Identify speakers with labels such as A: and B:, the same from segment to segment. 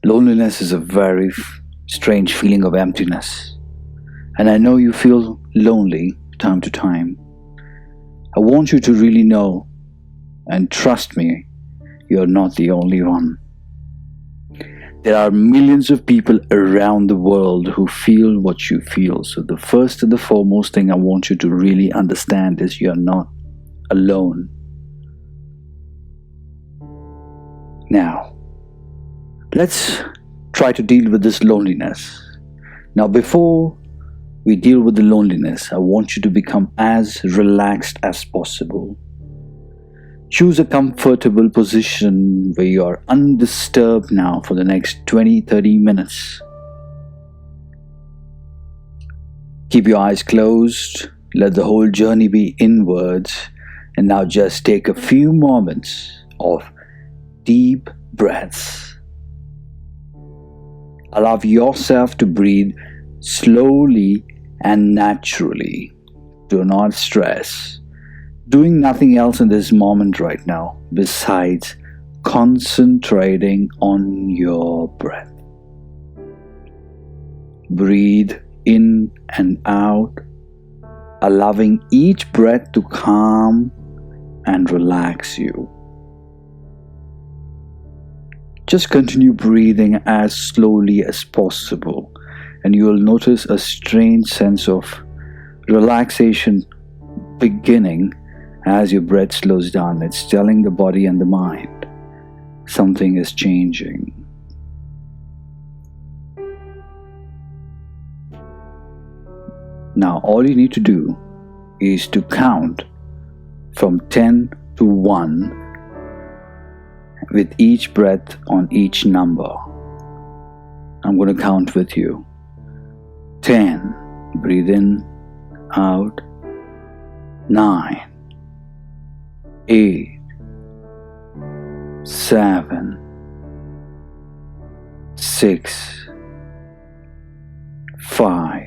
A: Loneliness is a very strange feeling of emptiness, and I know you feel lonely time to time. I want you to really know and trust me, you're not the only one. There are millions of people around the world who feel what you feel. So the first and the foremost thing I want you to really understand is you're not alone. Now, let's try to deal with this loneliness. Now, before we deal with the loneliness, I want you to become as relaxed as possible. Choose a comfortable position where you are undisturbed now for the next 20-30 minutes. Keep your eyes closed. Let the whole journey be inwards. And now just take a few moments of deep breaths. Allow yourself to breathe slowly and naturally. Do not stress. Doing nothing else in this moment right now besides concentrating on your breath. Breathe in and out, allowing each breath to calm and relax you. Just continue breathing as slowly as possible, and you will notice a strange sense of relaxation beginning as your breath slows down. It's telling the body and the mind something is changing. Now, all you need to do is to count from 10 to 1 with each breath on each number. I'm going to count with you. 10. Breathe in, out. 9. 8. 7. 6. 5.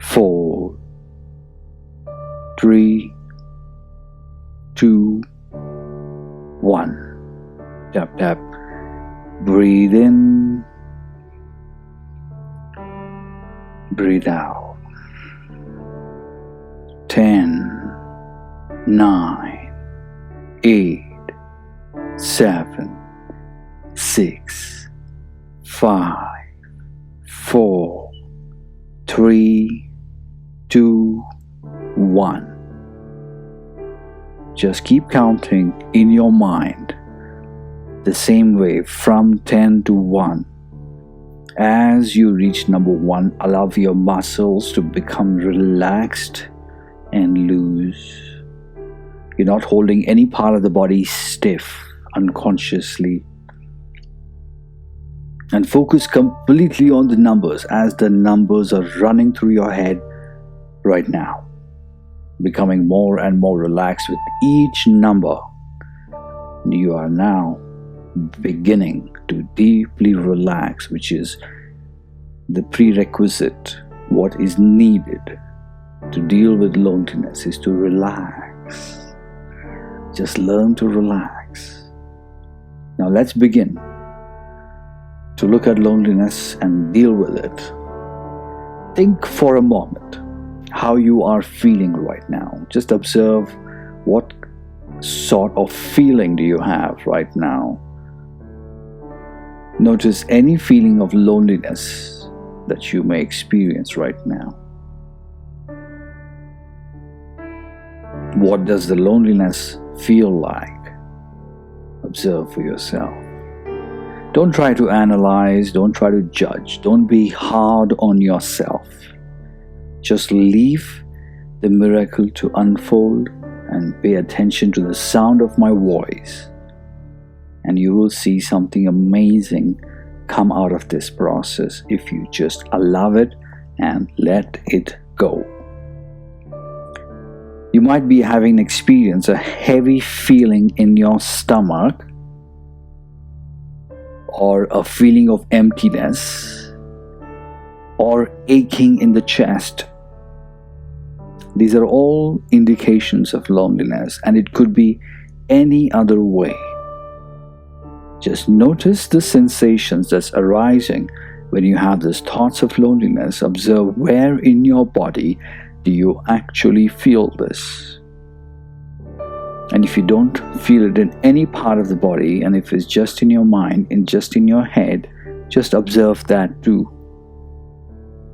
A: 4. 3. 2. 1. Tap, tap. Breathe in. Breathe out. 10. 9. 8. 7. 6. 5. 4. 3. 2. 1. Just keep counting in your mind the same way from 10 to 1. As you reach number 1, allow your muscles to become relaxed and loose. You're not holding any part of the body stiff unconsciously. And focus completely on the numbers as the numbers are running through your head right now, becoming more and more relaxed with each number. You are now beginning to deeply relax, which is the prerequisite. What is needed to deal with loneliness is to relax. Just learn to relax. Now let's begin to look at loneliness and deal with it. Think for a moment how you are feeling right now. Just observe what sort of feeling do you have right now. Notice any feeling of loneliness that you may experience right now. What does the loneliness feel like? Observe for yourself. Don't try to analyze, don't try to judge, don't be hard on yourself. Just leave the miracle to unfold and pay attention to the sound of my voice, and you will see something amazing come out of this process if you just allow it and let it go. You might be having experienced a heavy feeling in your stomach, or a feeling of emptiness, or aching in the chest. These are all indications of loneliness, and it could be any other way. Just notice the sensations that's arising when you have these thoughts of loneliness. Observe where in your body do you actually feel this. And if you don't feel it in any part of the body, and if it's just in your mind and just in your head, just observe that too.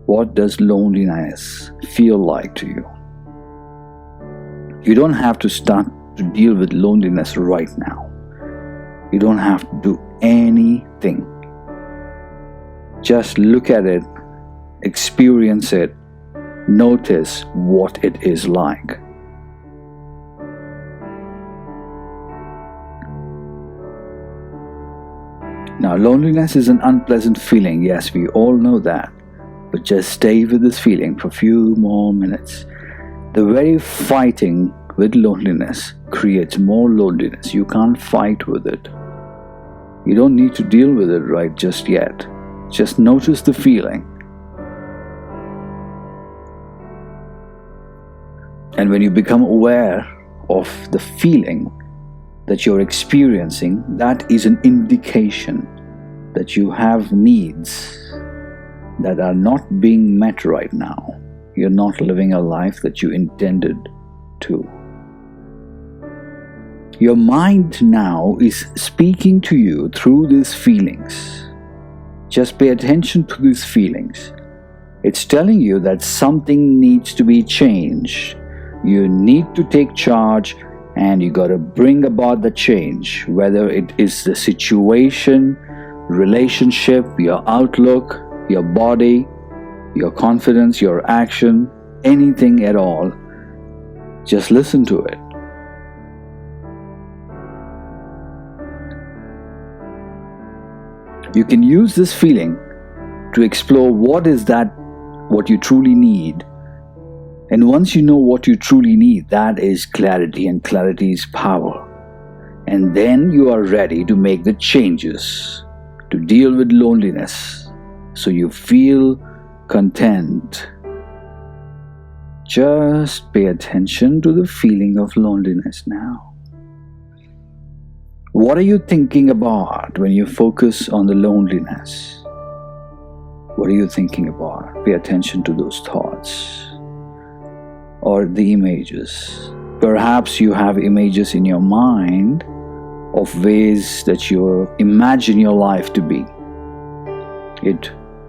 A: What does loneliness feel like to you? You don't have to start to deal with loneliness right now. You don't have to do anything. Just look at it, experience it, notice what it is like. Now, loneliness is an unpleasant feeling. Yes, we all know that. But just stay with this feeling for a few more minutes. The very fighting with loneliness creates more loneliness. You can't fight with it. You don't need to deal with it right just yet. Just notice the feeling. And when you become aware of the feeling that you're experiencing, that is an indication that you have needs that are not being met right now. You're not living a life that you intended to. Your mind now is speaking to you through these feelings. Just pay attention to these feelings. It's telling you that something needs to be changed. You need to take charge and you got to bring about the change, whether it is the situation, relationship, your outlook, your body, your confidence, your action, anything at all. Just listen to it. You can use this feeling to explore what you truly need. And once you know what you truly need, that is clarity, and clarity is power. And then you are ready to make the changes to deal with loneliness so you feel content. Just pay attention to the feeling of loneliness now. What are you thinking about when you focus on the loneliness? What are you thinking about? Pay attention to those thoughts or the images. Perhaps you have images in your mind of ways that you imagine your life to be.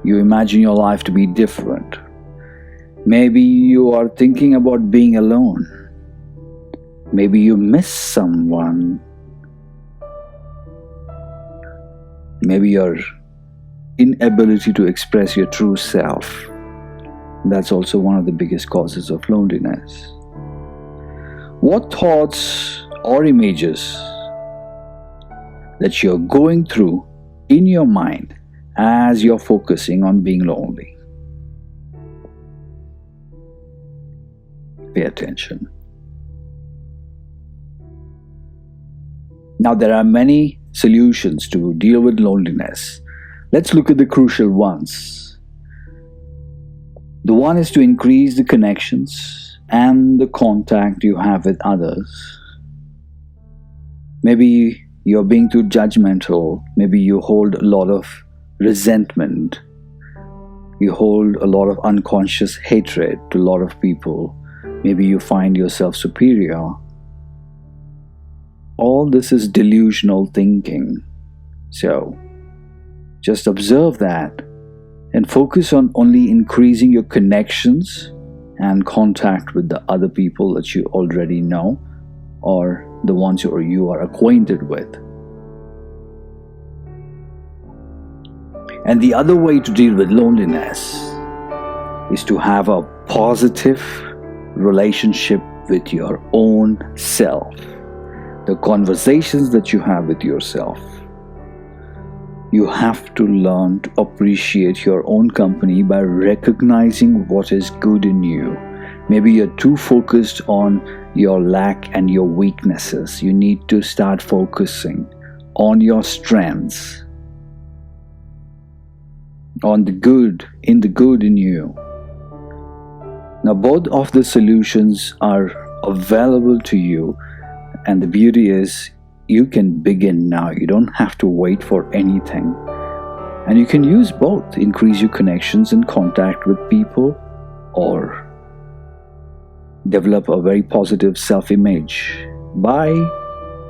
A: You imagine your life to be different. Maybe you are thinking about being alone. Maybe you miss someone. Maybe your inability to express your true self. That's also one of the biggest causes of loneliness. What thoughts or images that you're going through in your mind as you're focusing on being lonely? Pay attention. Now, there are many solutions to deal with loneliness. Let's look at the crucial ones. The one is to increase the connections and the contact you have with others. Maybe you're being too judgmental. Maybe you hold a lot of resentment. You hold a lot of unconscious hatred to a lot of people. Maybe you find yourself superior. All this is delusional thinking. So, just observe that and focus on only increasing your connections and contact with the other people that you already know or the ones you are acquainted with. And the other way to deal with loneliness is to have a positive relationship with your own self. The conversations that you have with yourself. You have to learn to appreciate your own company by recognizing what is good in you. Maybe you're too focused on your lack and your weaknesses. You need to start focusing on your strengths, on the good in you. Now, both of the solutions are available to you. And the beauty is, you can begin now. You don't have to wait for anything. And you can use both. Increase your connections and contact with people, or develop a very positive self-image by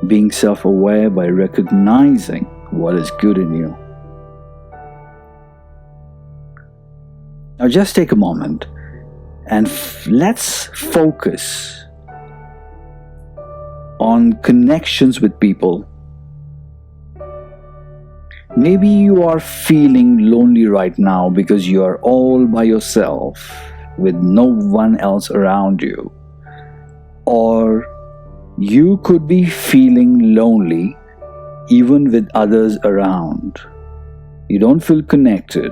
A: being self-aware, by recognizing what is good in you. Now just take a moment and let's focus on connections with people. Maybe you are feeling lonely right now because you are all by yourself with no one else around you. Or you could be feeling lonely even with others around. You don't feel connected.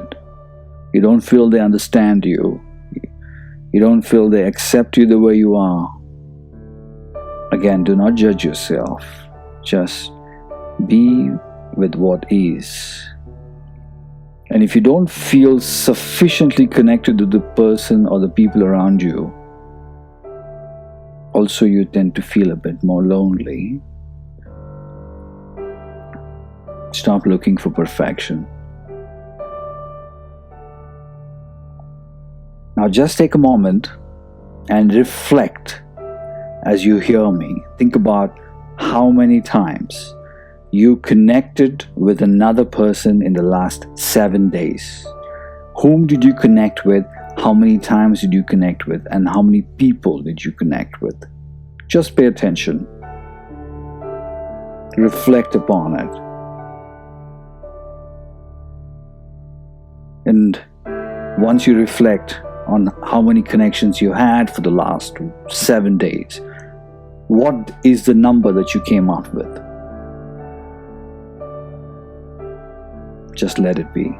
A: You don't feel they understand you. You don't feel they accept you the way you are. Again, do not judge yourself. Just be with what is. And if you don't feel sufficiently connected to the person or the people around you, also you tend to feel a bit more lonely. Stop looking for perfection. Now just take a moment and reflect as you hear me. Think about how many times you connected with another person in the last 7 days. Whom did you connect with? How many times did you connect with? And how many people did you connect with? Just pay attention. Reflect upon it. And once you reflect on how many connections you had for the last 7 days, what is the number that you came up with? Just let it be.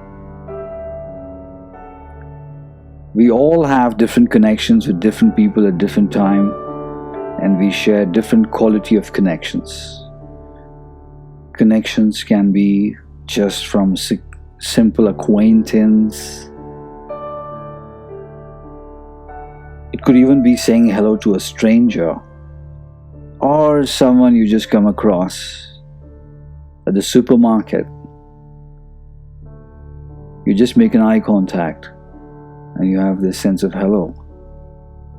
A: We all have different connections with different people at different time, and we share different quality of connections. Connections can be just from simple acquaintance. It could even be saying hello to a stranger or someone you just come across at the supermarket. You just make an eye contact and you have this sense of hello,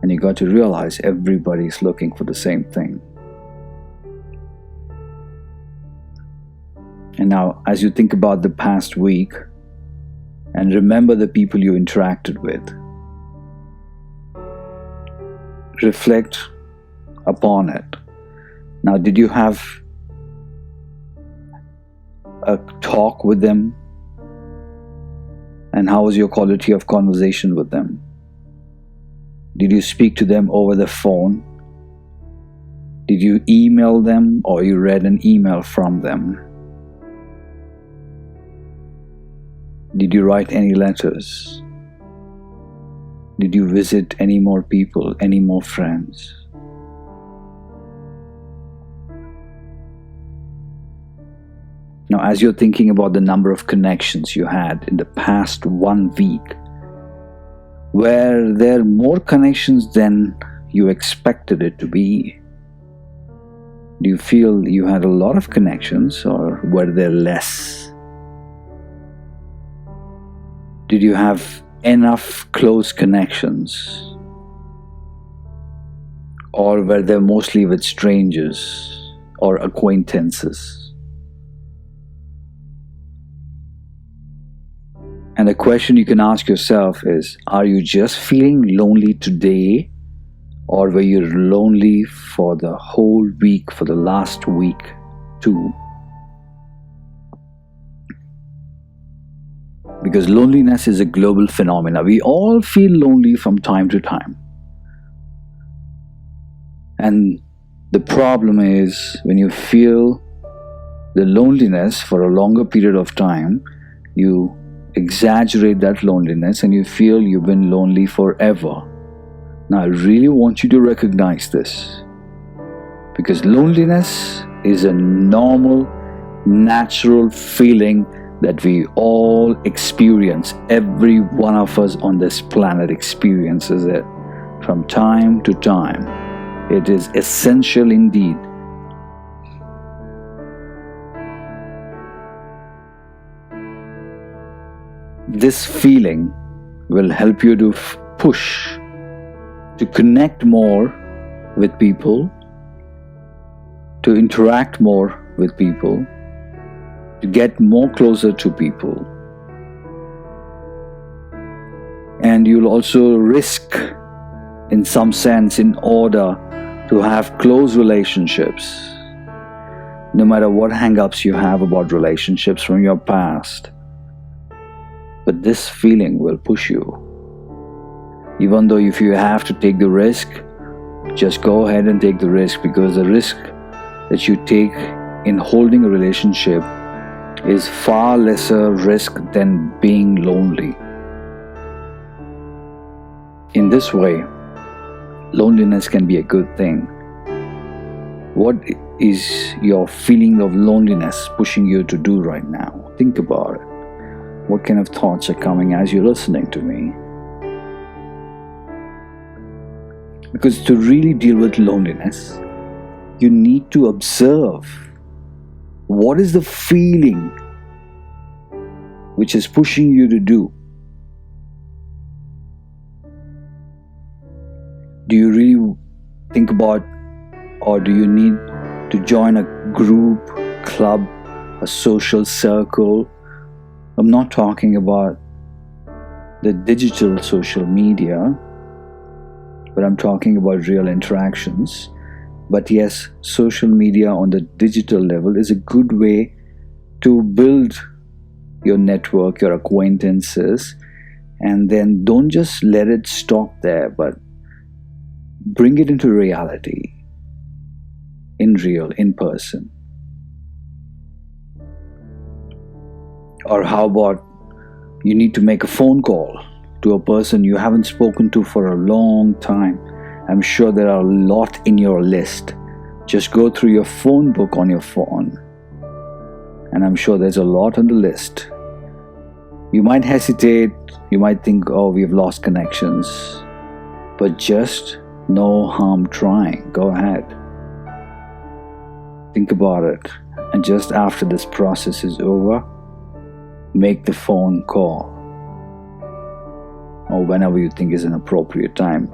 A: and you got to realize everybody's looking for the same thing. And now as you think about the past week and remember the people you interacted with, reflect upon it. Now, did you have a talk with them? And how was your quality of conversation with them? Did you speak to them over the phone? Did you email them, or you read an email from them? Did you write any letters? Did you visit any more people, any more friends? Now, as you're thinking about the number of connections you had in the past 1 week, were there more connections than you expected it to be? Do you feel you had a lot of connections, or were there less? Did you have enough close connections, or were they mostly with strangers or acquaintances? And the question you can ask yourself is, are you just feeling lonely today, or were you lonely for the whole week, for the last week too? Because loneliness is a global phenomenon. We all feel lonely from time to time. And the problem is, when you feel the loneliness for a longer period of time, you exaggerate that loneliness and you feel you've been lonely forever. Now, I really want you to recognize this, because loneliness is a normal, natural feeling that we all experience. Every one of us on this planet experiences it from time to time. It is essential indeed. this feeling will help you to push, to connect more with people, to interact more with people, to get more closer to people. And you'll also risk, in some sense, in order to have close relationships, no matter what hang-ups you have about relationships from your past. But this feeling will push you. Even though if you have to take the risk, just go ahead and take the risk, because the risk that you take in holding a relationship is far lesser risk than being lonely. In this way, loneliness can be a good thing. What is your feeling of loneliness pushing you to do right now? Think about it. What kind of thoughts are coming as you're listening to me? Because to really deal with loneliness, you need to observe what is the feeling which is pushing you to do. Do you really think about, or do you need to join a group, club, a social circle? I'm not talking about the digital social media, but I'm talking about real interactions. But yes, social media on the digital level is a good way to build your network, your acquaintances, and then don't just let it stop there, but bring it into reality, in person. Or how about you need to make a phone call to a person you haven't spoken to for a long time. I'm sure there are a lot in your list. Just go through your phone book on your phone, and I'm sure there's a lot on the list. You might hesitate, you might think, oh, we've lost connections, but just no harm trying. Go ahead. Think about it, and just after this process is over, make the phone call, or whenever you think is an appropriate time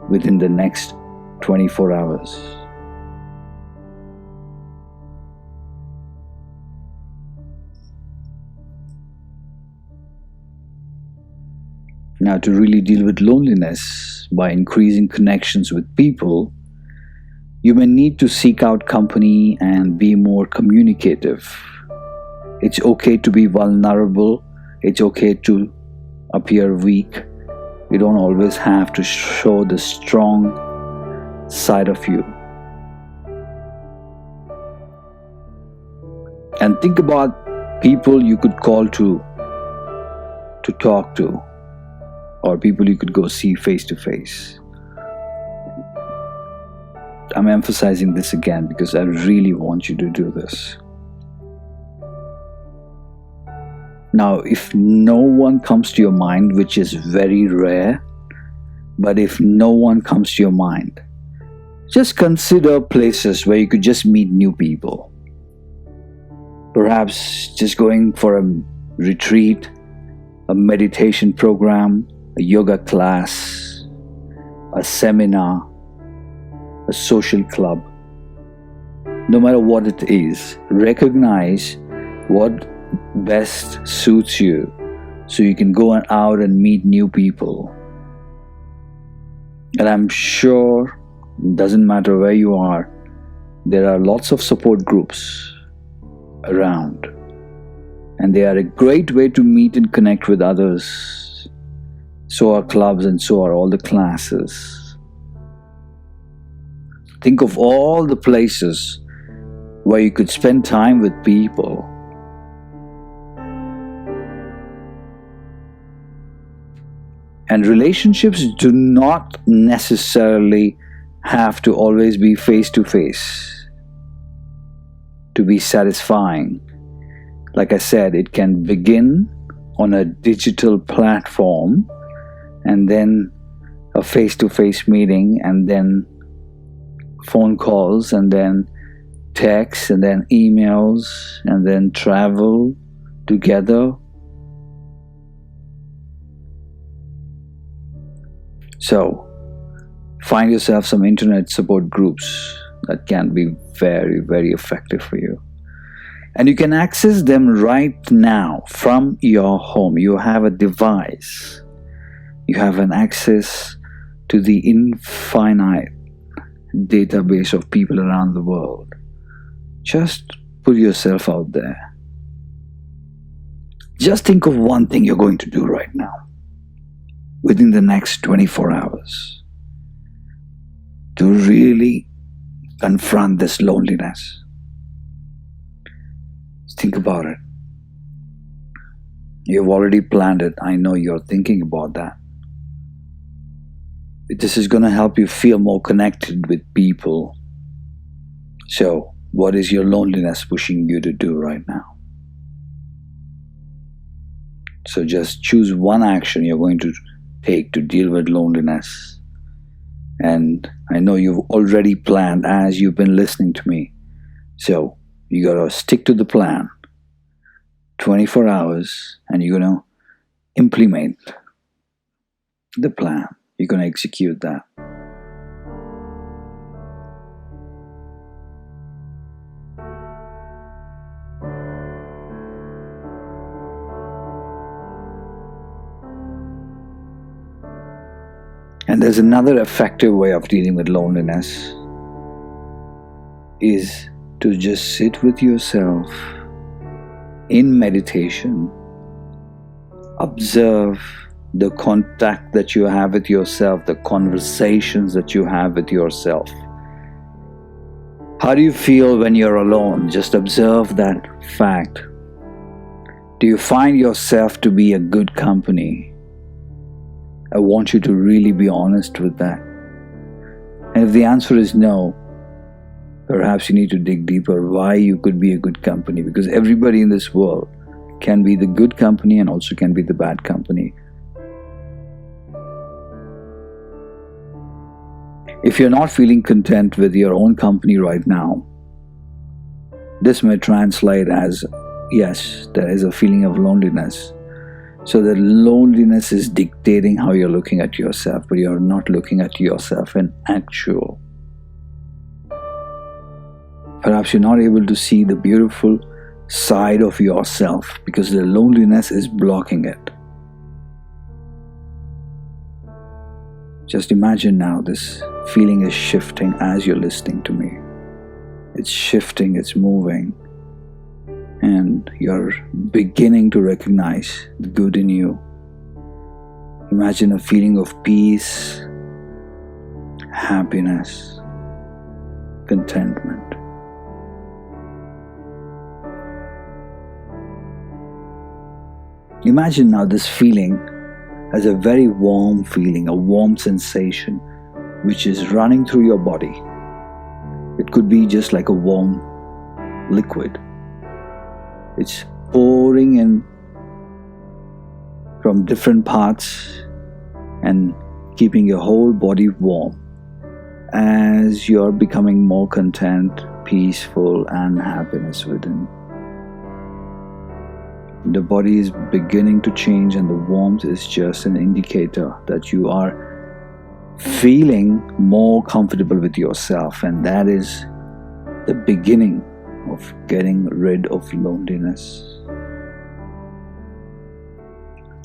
A: within the next 24 hours. Now, to really deal with loneliness by increasing connections with people, you may need to seek out company and be more communicative. It's okay to be vulnerable. It's okay to appear weak. You don't always have to show the strong side of you. And think about people you could call to talk to, or people you could go see face to face. I'm emphasizing this again because I really want you to do this. Now, if no one comes to your mind, which is very rare, but if no one comes to your mind, just consider places where you could just meet new people. Perhaps just going for a retreat, a meditation program, a yoga class, a seminar, a social club. No matter what it is, recognize what best suits you so you can go out and meet new people. And I'm sure, it doesn't matter where you are, there are lots of support groups around, and they are a great way to meet and connect with others. So are clubs, and so are all the classes. Think of all the places where you could spend time with people. And relationships do not necessarily have to always be face to face to be satisfying. Like I said, it can begin on a digital platform, and then a face-to-face meeting, and then phone calls, and then texts, and then emails, and then travel together. So, find yourself some internet support groups that can be very, very effective for you. And you can access them right now from your home. You have a device. You have an access to the infinite database of people around the world. Just put yourself out there. Just think of one thing you're going to do right now, within the next 24 hours, to really confront this loneliness. Think about it. You've already planned it. I know you're thinking about that. This is going to help you feel more connected with people. So, what is your loneliness pushing you to do right now? So just choose one action you're going to take to deal with loneliness. And I know you've already planned as you've been listening to me. So you got to stick to the plan. 24 hours, and you're going to implement the plan. You're going to execute that. And there's another effective way of dealing with loneliness, is to just sit with yourself in meditation. Observe the contact that you have with yourself, the conversations that you have with yourself. How do you feel when you're alone? Just observe that fact. Do you find yourself to be a good company? I want you to really be honest with that. And if the answer is no, perhaps you need to dig deeper why you could be a good company, because everybody in this world can be the good company and also can be the bad company. If you're not feeling content with your own company right now, this may translate as, yes, there is a feeling of loneliness. So that loneliness is dictating how you're looking at yourself, but you're not looking at yourself in actual. Perhaps you're not able to see the beautiful side of yourself because the loneliness is blocking it. Just imagine now this feeling is shifting as you're listening to me. It's shifting, it's moving. And you're beginning to recognize the good in you. Imagine a feeling of peace, happiness, contentment. Imagine now this feeling as a very warm feeling, a warm sensation which is running through your body. It could be just like a warm liquid. It's pouring in from different parts and keeping your whole body warm as you're becoming more content, peaceful, and happiness within. The body is beginning to change, and the warmth is just an indicator that you are feeling more comfortable with yourself, and that is the beginning of getting rid of loneliness.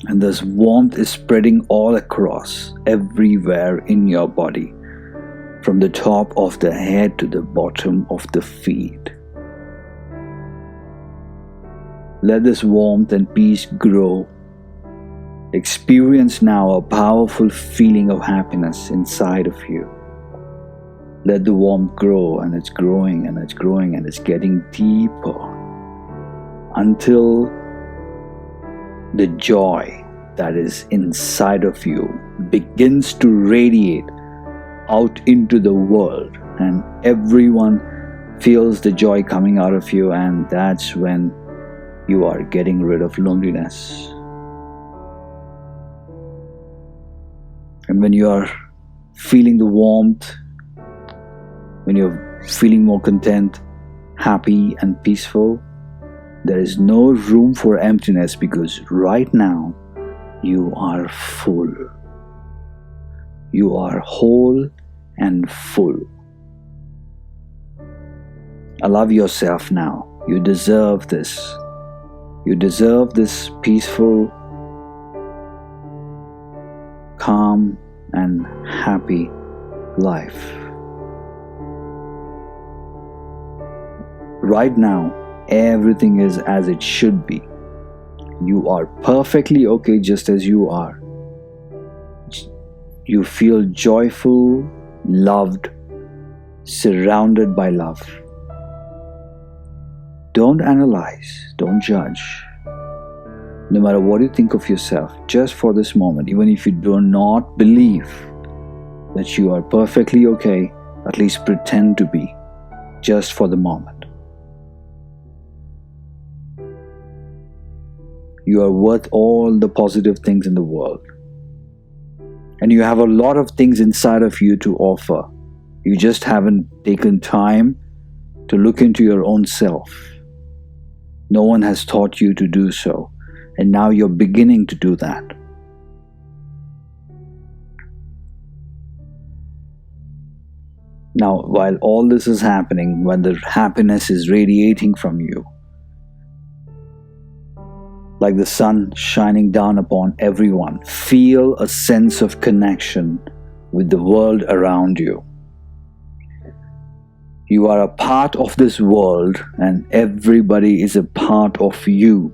A: And this warmth is spreading all across, everywhere in your body, from the top of the head to the bottom of the feet. Let this warmth and peace grow. Experience now a powerful feeling of happiness inside of you. Let the warmth grow, and it's growing and it's growing and it's getting deeper until the joy that is inside of you begins to radiate out into the world, and everyone feels the joy coming out of you, and that's when you are getting rid of loneliness. And when you are feeling the warmth, when you're feeling more content, happy and peaceful, there is no room for emptiness, because right now you are full. You are whole and full. Allow yourself now. You deserve this. You deserve this peaceful, calm, and happy life. Right now, everything is as it should be. You are perfectly okay just as you are. You feel joyful, loved, surrounded by love. Don't analyze, don't judge. No matter what you think of yourself, just for this moment, even if you do not believe that you are perfectly okay, at least pretend to be, just for the moment. You are worth all the positive things in the world. And you have a lot of things inside of you to offer. You just haven't taken time to look into your own self. No one has taught you to do so. And now you're beginning to do that. Now, while all this is happening, when the happiness is radiating from you, like the sun shining down upon everyone, feel a sense of connection with the world around you. You are a part of this world, and everybody is a part of you.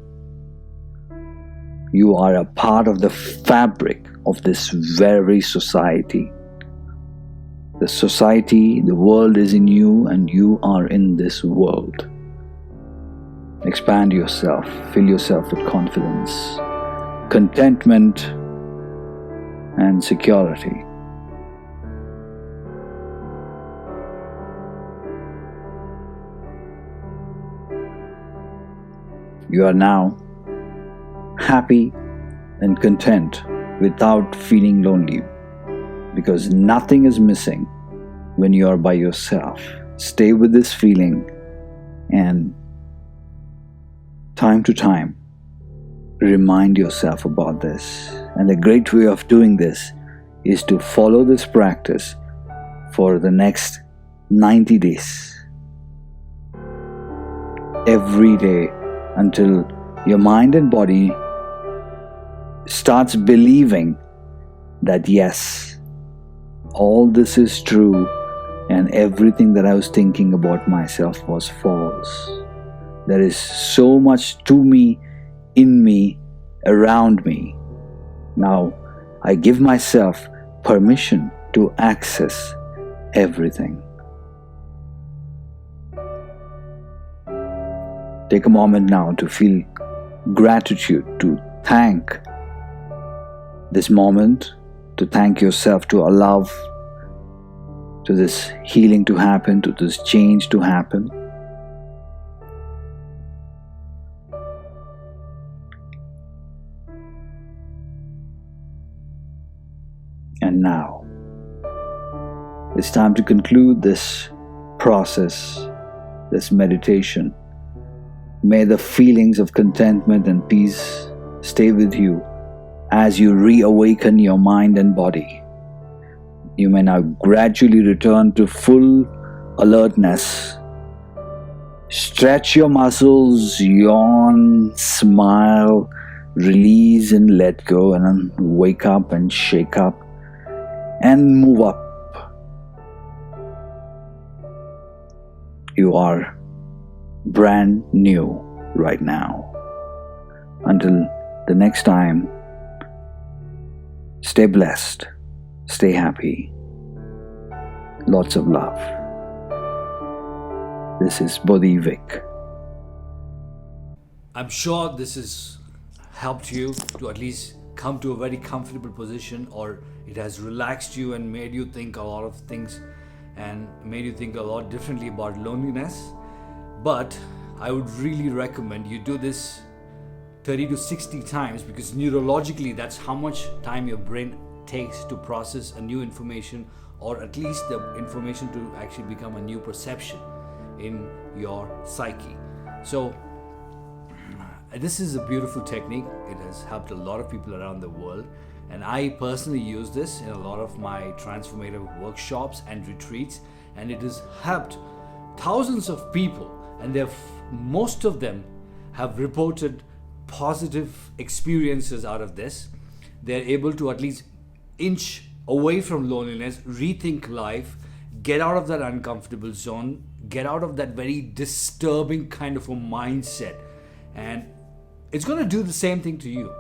A: You are a part of the fabric of this very society. The society, the world is in you, and you are in this world. Expand yourself, fill yourself with confidence, contentment, and security. You are now happy and content without feeling lonely, because nothing is missing when you are by yourself. Stay with this feeling, and time to time, remind yourself about this. And a great way of doing this is to follow this practice for the next 90 days. Every day, until your mind and body starts believing that yes, all this is true and everything that I was thinking about myself was false. There is so much to me, in me, around me. Now, I give myself permission to access everything. Take a moment now to feel gratitude, to thank this moment, to thank yourself, to allow to this healing to happen, to this change to happen. And now, it's time to conclude this process, this meditation. May the feelings of contentment and peace stay with you as you reawaken your mind and body. You may now gradually return to full alertness. Stretch your muscles, yawn, smile, release and let go, and then wake up and shake up and move up. You are brand new right now. Until the next time, stay blessed, stay happy. Lots of love. This is Bodhie Vik.
B: I'm sure this has helped you to at least come to a very comfortable position, or it has relaxed you and made you think a lot of things and made you think a lot differently about loneliness. But I would really recommend you do this 30 to 60 times, because neurologically that's how much time your brain takes to process a new information, or at least the information to actually become a new perception in your psyche. So this is a beautiful technique. It has helped a lot of people around the world, And I personally use this in a lot of my transformative workshops and retreats, and it has helped thousands of people, and most of them have reported positive experiences out of this. They're able to at least inch away from loneliness, rethink life, get out of that uncomfortable zone, get out of that very disturbing kind of a mindset. And it's going to do the same thing to you.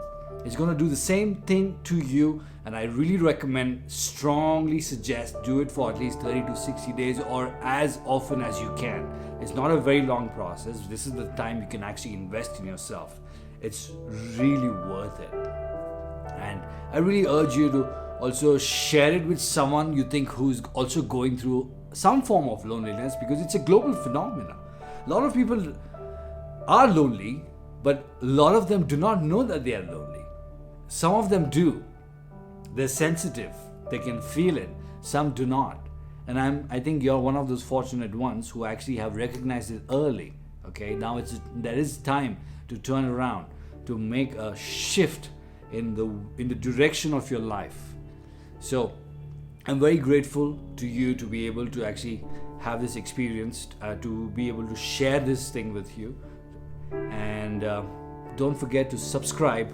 B: It's going to do the same thing to you, and I really recommend, strongly suggest, do it for at least 30 to 60 days or as often as you can. It's not a very long process. This is the time you can actually invest in yourself. It's really worth it. And I really urge you to also share it with someone you think who's also going through some form of loneliness, because it's a global phenomenon. A lot of people are lonely, but a lot of them do not know that they are lonely. Some of them do. They're sensitive. They can feel it. Some do not. And I think you're one of those fortunate ones who actually have recognized it early. Okay, now there is time to turn around, to make a shift in the direction of your life. So I'm very grateful to you to be able to actually have this experience, to be able to share this thing with you. And don't forget to subscribe,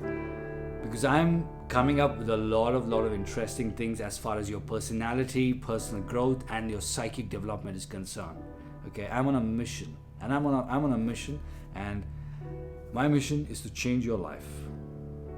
B: because I'm coming up with a lot of interesting things as far as your personality, personal growth, and your psychic development is concerned. Okay, I'm on a mission, and I'm on a mission, and my mission is to change your life.